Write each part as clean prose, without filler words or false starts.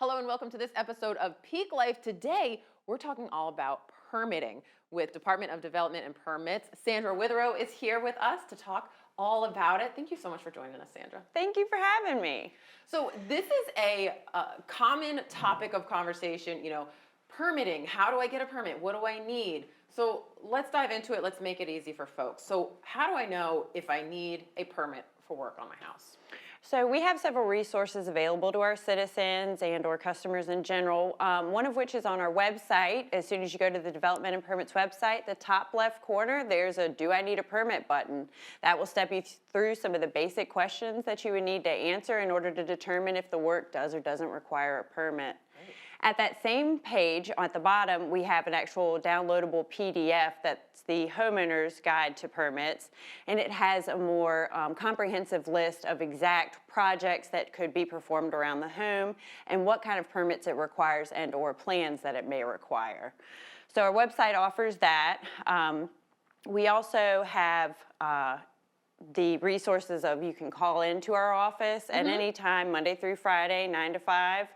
Hello and welcome to this episode of Peak Life. Today, we're talking all about permitting with Department of Development and Permits. Sandra Witherow is here with us to talk all about it. Thank you so much for joining us, Sandra. Thank you for having me. So this is a common topic of conversation, permitting. How do I get a permit? What do I need? So let's dive into it. Let's make it easy for folks. So how do I know if I need a permit for work on my house? So we have several resources available to our citizens and or customers in general, one of which is on our website. As soon as you go to the Development and Permits website, the top left corner, there's a Do I Need a Permit button. That will step you through some of the basic questions that you would need to answer in order to determine if the work does or doesn't require a permit. Right. At that same page, at the bottom, we have an actual downloadable PDF that's the Homeowner's Guide to Permits, and it has a more comprehensive list of exact projects that could be performed around the home and what kind of permits it requires and or plans that it may require. So our website offers that. We also have the resources of you can call into our office at any time, Monday through Friday, 9 to 5.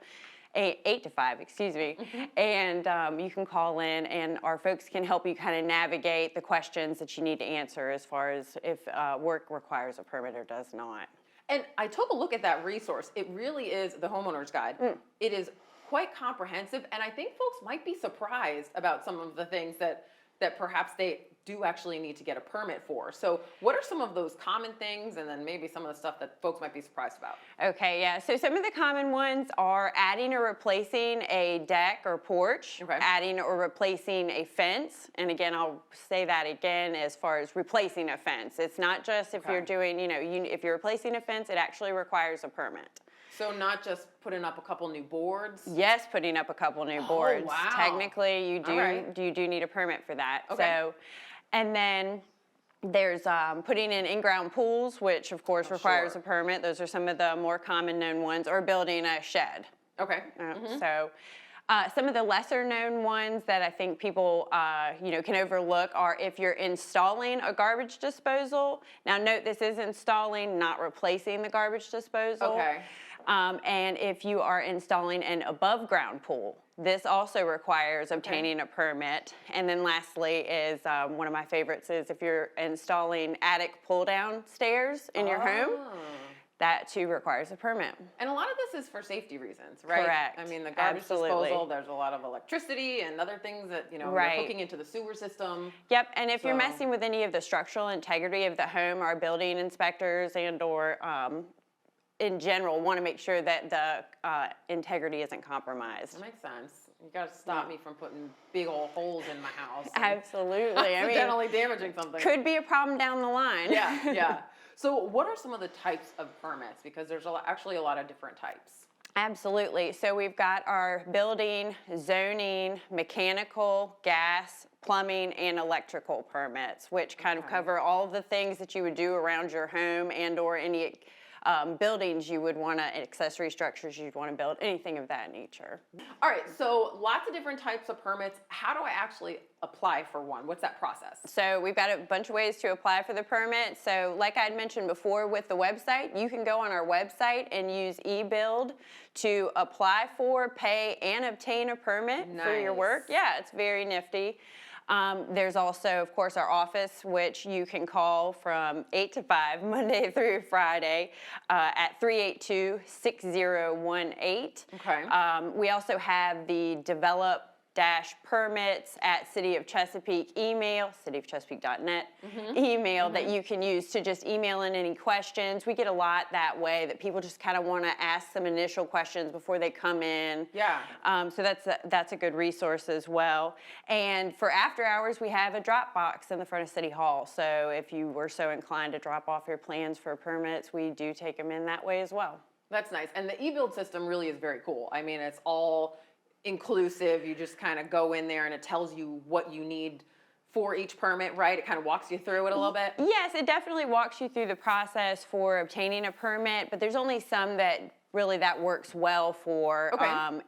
8 to 5, excuse me, and you can call in and our folks can help you kind of navigate the questions that you need to answer as far as if work requires a permit or does not. And I took a look at that resource. It really is the Homeowner's Guide. It is quite comprehensive, and I think folks might be surprised about some of the things that perhaps they do actually need to get a permit for. So what are some of those common things and then maybe some of the stuff that folks might be surprised about? Okay, yeah. So some of the common ones are adding or replacing a deck or porch, adding or replacing a fence. And again, I'll say that again as far as replacing a fence. It's not just if you're doing, if you're replacing a fence, it actually requires a permit. So not just putting up a couple new boards? Yes, putting up a couple new boards. Wow. Technically, you do need a permit for that. Okay. So, and then there's putting in in-ground pools, which of course requires a permit. Those are some of the more common known ones, or building a shed. Okay. So some of the lesser known ones that I think people can overlook are if you're installing a garbage disposal. Now note this is installing, not replacing the garbage disposal. Okay. And if you are installing an above ground pool, this also requires obtaining a permit. And then lastly is one of my favorites is if you're installing attic pull down stairs in your home, that too requires a permit. And a lot of this is for safety reasons, right? Correct. I mean, the garbage disposal, there's a lot of electricity and other things that, you're hooking into the sewer system. Yep, and if you're messing with any of the structural integrity of the home, our building inspectors and or in general want to make sure that the integrity isn't compromised. That makes sense. You got to stop me from putting big old holes in my house. Absolutely. Accidentally damaging something. Could be a problem down the line. Yeah. So what are some of the types of permits? Because there's actually a lot of different types. Absolutely. So we've got our building, zoning, mechanical, gas, plumbing, and electrical permits, which kind of cover all the things that you would do around your home and or any buildings you would want to, accessory structures you'd want to build, anything of that nature. All right, so lots of different types of permits. How do I actually apply for one? What's that process? So we've got a bunch of ways to apply for the permit. So like I'd mentioned before with the website, you can go on our website and use Ebuild to apply for, pay, and obtain a permit for your work. Yeah, it's very nifty. There's also, of course, our office, which you can call from 8 to 5, Monday through Friday, at 382-6018. Okay. We also have the develop-permits at City of Chesapeake email, cityofchesapeake.net email that you can use to just email in any questions. We get a lot that way that people just kind of want to ask some initial questions before they come in. Yeah. So that's a good resource as well. And for after hours, we have a drop box in the front of City Hall. So if you were so inclined to drop off your plans for permits, we do take them in that way as well. That's nice. And the Ebuild system really is very cool. I mean, it's all inclusive. You just kind of go in there and it tells you what you need for each permit, right? It kind of walks you through it a little bit. Yes, it definitely walks you through the process for obtaining a permit, but there's only some that really that works well for,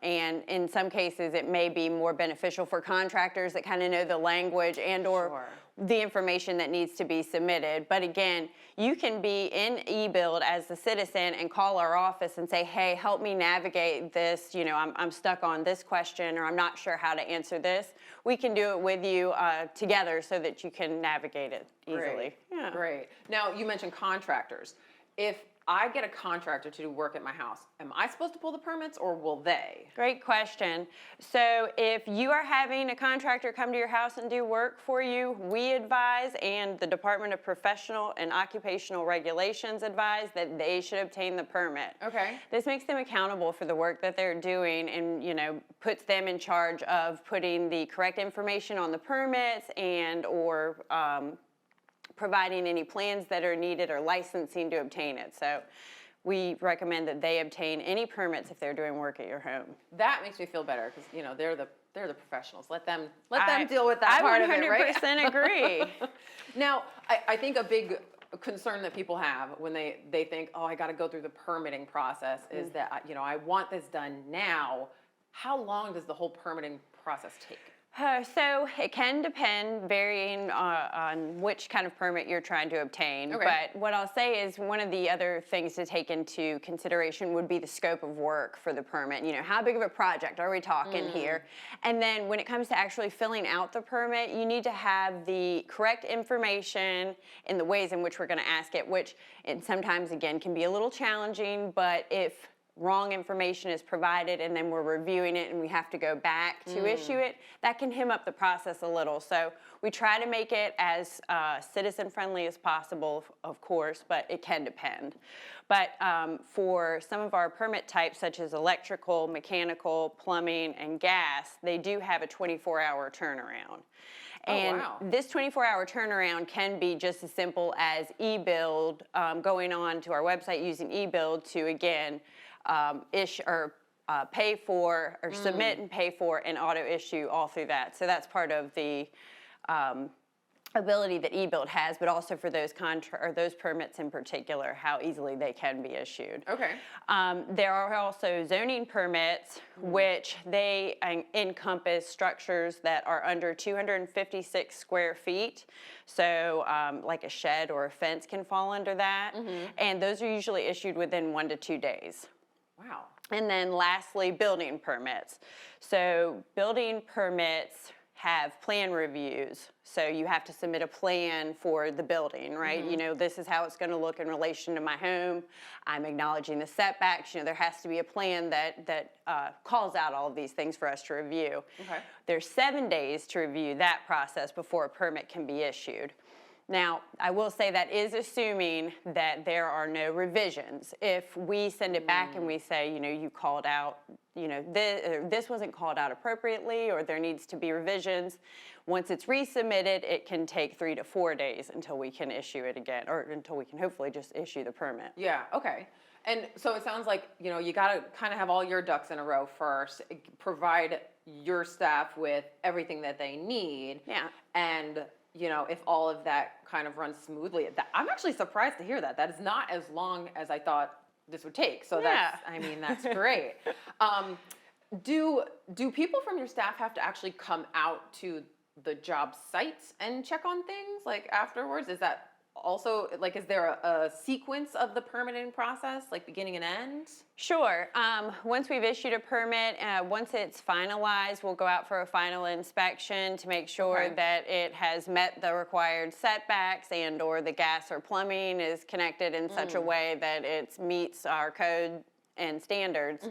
and in some cases it may be more beneficial for contractors that kind of know the language and or the information that needs to be submitted. But again, you can be in Ebuild as the citizen and call our office and say, hey, help me navigate this. I'm stuck on this question, or I'm not sure how to answer this. We can do it with you together so that you can navigate it easily. Great. Yeah. Great. Now, you mentioned contractors. If I get a contractor to do work at my house, am I supposed to pull the permits, or will they? Great question. So if you are having a contractor come to your house and do work for you, we advise, and the Department of Professional and Occupational Regulations advise, that they should obtain the permit. Okay. This makes them accountable for the work that they're doing, and puts them in charge of putting the correct information on the permits or providing any plans that are needed or licensing to obtain it. So we recommend that they obtain any permits if they're doing work at your home. That makes me feel better because they're the professionals. Let them deal with that part of it, right? I 100% agree. Now, I think a big concern that people have when they think, oh, I got to go through the permitting process is that I want this done now. How long does the whole permitting process take? So it can depend, varying on which kind of permit you're trying to obtain. Okay. But what I'll say is one of the other things to take into consideration would be the scope of work for the permit. How big of a project are we talking here? And then when it comes to actually filling out the permit, you need to have the correct information in the ways in which we're going to ask it, which sometimes, again, can be a little challenging, but if wrong information is provided and then we're reviewing it and we have to go back to issue it, that can hem up the process a little. So we try to make it as citizen friendly as possible, of course, but it can depend. But for some of our permit types, such as electrical, mechanical, plumbing, and gas, they do have a 24-hour turnaround. And this 24-hour turnaround can be just as simple as Ebuild, going on to our website using Ebuild to, again, issue or pay for or submit and pay for and auto issue all through that. So that's part of the ability that Ebuild has, but also for those those permits in particular, how easily they can be issued. Okay. There are also zoning permits, which they encompass structures that are under 256 square feet. So like a shed or a fence can fall under that. And those are usually issued within 1 to 2 days. Wow. And then lastly, building permits. So building permits have plan reviews. So you have to submit a plan for the building, right? This is how it's going to look in relation to my home. I'm acknowledging the setbacks. There has to be a plan that calls out all of these things for us to review. Okay. There's 7 days to review that process before a permit can be issued. Now, I will say that is assuming that there are no revisions. If we send it back and we say, you called out, this wasn't called out appropriately, or there needs to be revisions, once it's resubmitted, it can take 3 to 4 days until we can issue it again, or until we can hopefully just issue the permit. Yeah, okay. And so it sounds like, you got to kind of have all your ducks in a row first, provide your staff with everything that they need. Yeah. And if all of that kind of runs smoothly, I'm actually surprised to hear that. That is not as long as I thought this would take. So that's great. Do people from your staff have to actually come out to the job sites and check on things like afterwards? Is that also, is there a sequence of the permitting process, like beginning and end? Sure. Once we've issued a permit, once it's finalized, we'll go out for a final inspection to make sure that it has met the required setbacks and or the gas or plumbing is connected in such a way that it meets our code and standards.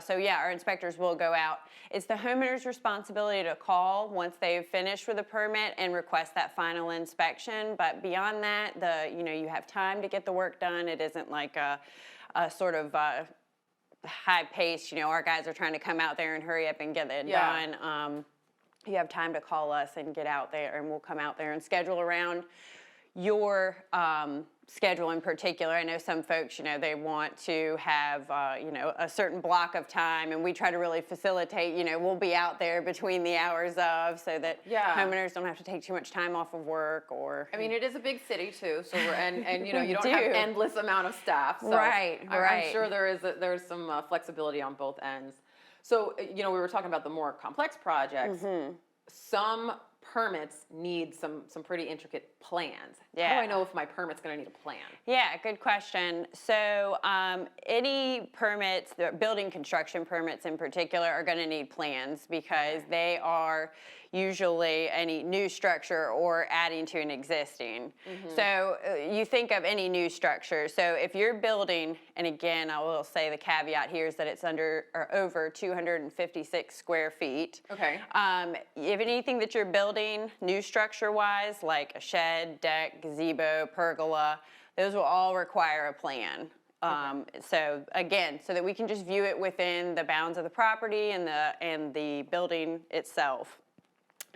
So yeah, our inspectors will go out. It's the homeowner's responsibility to call once they've finished with the permit and request that final inspection. But beyond that, you have time to get the work done. It isn't like a sort of high pace. Our guys are trying to come out there and hurry up and get it done. You have time to call us and get out there, and we'll come out there and schedule around your schedule in particular. I know some folks, they want to have, a certain block of time, and we try to really facilitate, we'll be out there between the hours of, so that homeowners don't have to take too much time off of work or. I mean, it is a big city too, so you don't have endless amount of staff. So right. I'm sure there's some flexibility on both ends. So, we were talking about the more complex projects. Some permits need some pretty intricate plans. How Yeah. do I know if my permit's going to need a plan? Yeah, good question. So any permits, the building construction permits in particular, are going to need plans because they are usually any new structure or adding to an existing. So you think of any new structure. So if you're building, and again, I will say the caveat here is that it's under or over 256 square feet. Okay. If anything that you're building new structure-wise, like a shed, deck, gazebo, pergola, those will all require a plan. So again, so that we can just view it within the bounds of the property and the building itself.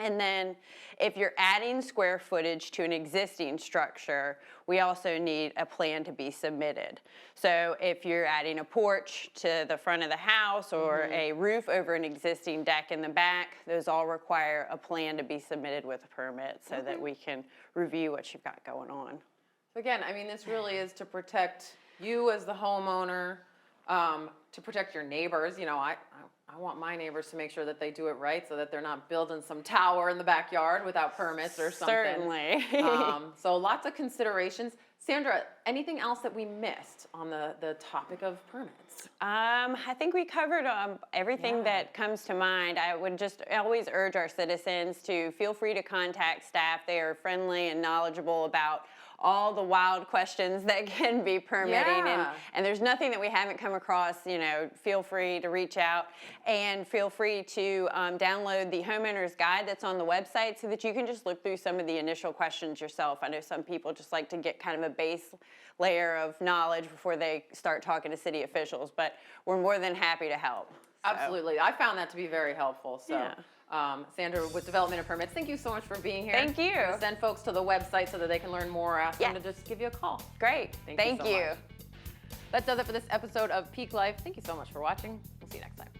And then if you're adding square footage to an existing structure, we also need a plan to be submitted. So if you're adding a porch to the front of the house or a roof over an existing deck in the back, those all require a plan to be submitted with a permit so that we can review what you've got going on. So again, I mean, this really is to protect you as the homeowner, to protect your neighbors. You know, I want my neighbors to make sure that they do it right so that they're not building some tower in the backyard without permits or something. Certainly. So lots of considerations. Sandra, anything else that we missed on the topic of permits? I think we covered everything that comes to mind. I would just always urge our citizens to feel free to contact staff. They are friendly and knowledgeable about all the wild questions that can be permitting, and there's nothing that we haven't come across. You know, feel free to reach out and feel free to download the homeowner's guide that's on the website so that you can just look through some of the initial questions yourself. I know some people just like to get kind of a base layer of knowledge before they start talking to city officials, but we're more than happy to help. Absolutely. I found that to be very helpful. So. Yeah. Sandra with Development and Permits, thank you so much for being here. Thank you. Send folks to the website so that they can learn more. Ask them to just give you a call. Great. Thank you. That does it for this episode of Peak Life. Thank you so much for watching. We'll see you next time.